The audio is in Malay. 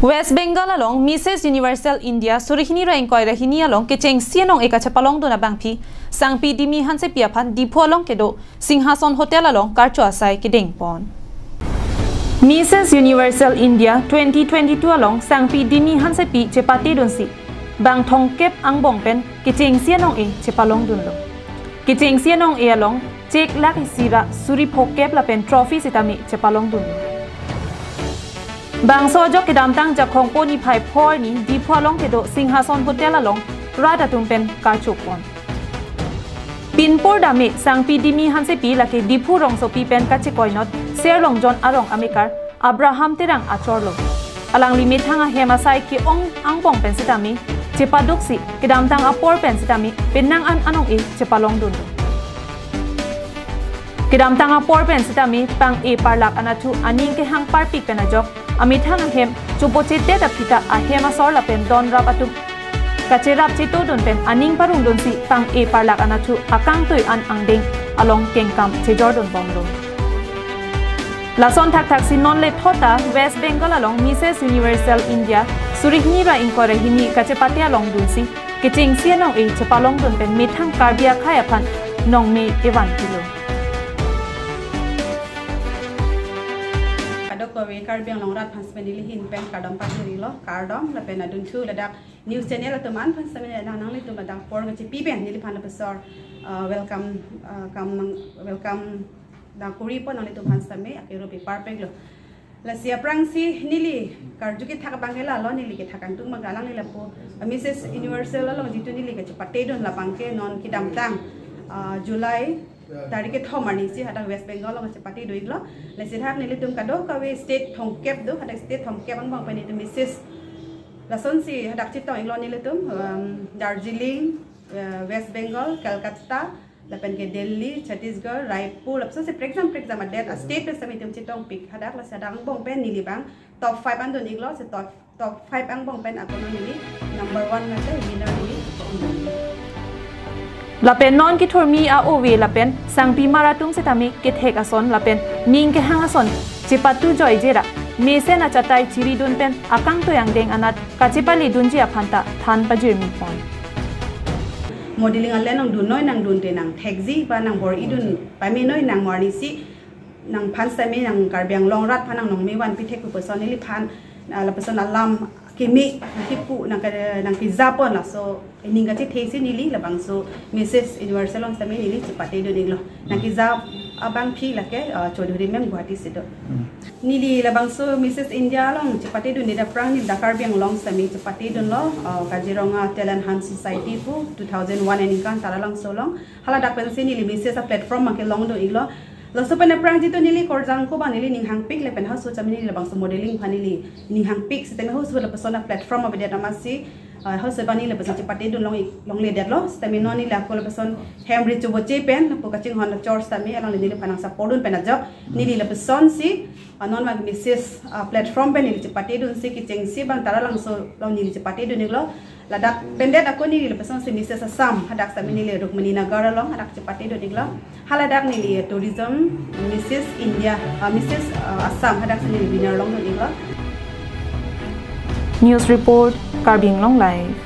West Bengal along Mrs. Universal India surihini ra ingkoi rahini along ke cheng sianong eka chapalong do na bangphi sangpi dimi hanse piaphan dipho along ke do Singhason Hotel along karcho asai ke dengpon Mrs. Universal India 2022 along sangpi dimi hanse pi chepati donsi bang thongkep ang bongpen ke cheng sianong e chepalong dun lo ke cheng sianong e along chek lak isira suri phokep la pen trophy sitami chepalong dun Bang sojok ke damtang jakong poni phai phor ni di phalong ke do Singhason Hotel along rada tumpen karchupon Pinpor dame sangpi dimi hanse pi lake dipu rong so pi pen kache koinot serlong John arong amikar Abraham terang achorlo alang limit hanga hemasai ki ong angbong pen sitami chepaduksi ke damtang apor pen sitami penang an anong e chepalong dun ke damtang apor pen sitami pang e parlak anatu aning ke hang parpik penajok Amithang ahem chupochete da pita ahem asor la pen don rap atu kacherap chito don pen aning parung don si pang e parlak anatu akang toy an angding along kengkam chejor don bongdo Lason thak sinon le thota West Bengal along Mrs. Universal India surihni ra inkore hini kachepate along dun si keching sianong e chepalong don pen mithang karbia khaya phan nong me evan kilo Kowe karbiang long rat pan spendili hin pen kadam pasiri lo kardom la pen adun thu ladak news channel teman pan samene nang li tu ladak por ngaci pi pen nili pan besar welcome da kuri pon nang li tu pan same akero pi perfect lo la sia prangsi nili karjuki thak bangela lo nili ke thakang tung magalang ni lapo Mrs. Universal lo jitu nili ke chapate don la pangke non kidam tang July Tarike thomani si hada West Bengal lo chapati doiglo le sithak nili tum kado kawe state thongkep do hada state thongkep an bang pani Mrs. Lason si hada chitong inglo nili tum Darjeeling West Bengal Calcutta lapen ke Delhi Chhattisgarh Raipur lapso se exam adet state pe sami tum chitong pik hada la sadang bang pen nili bang top 5 an do niglo se top 5 ang bang pen akono nili number 1 na te winner nili Lapen non ki thormi a owe lapen sangpi maratung setami ke thek ason lapen ning ke hang ason chipatu joy jera mesen achatai chiri dun pen akang to yang deng anat kachipali dunji aphanta than pajirmi pon Modeling alen nang dun noi nang dun te nang thekji ba nang bor idun pa me noi nang morni si nang phan sami nang karbiang long rat phanang nong me wan pi thek person ni phan la person alam kimi tipu nang pizza pon la so ninga ti thesi nili labang so Mrs. Universal on sami nili chipate do ninglo nang kiza abang phi lake chodhuri mem guwahati sido nili labang so Mrs. India long chipate do nida prang ni dakar biang long sami chipate do lo Kaziranga Talent Hunt Society pu 2001 ani kan taralang so long hala dak pen nili Mrs. a platform ma ke long do iglo lo so pen prang jito nili korjang ko ba nili ning hang pik le pen ha so chamini labang so modeling phanili ning hang pik siteme ho so la persona platform of the namasi ho se bani le person chipate do long le deadlo siteme no ni la ko le person hemri chubo che pen po kaching hon chor siteme along le nili phanang support pen ajo nili le person si non mag Mrs. platform pen nili chipate do si ki cheng si bang taralang so long nili chipate do niglo ladak pendet aku ni le person si Mrs. Assam hadak sami nili Rukmani Nagar long hadak chipate do niglo haladak nili tourism Mrs. India Mrs. Assam hadak sami nili winner long do niglo News report Karbing Long Live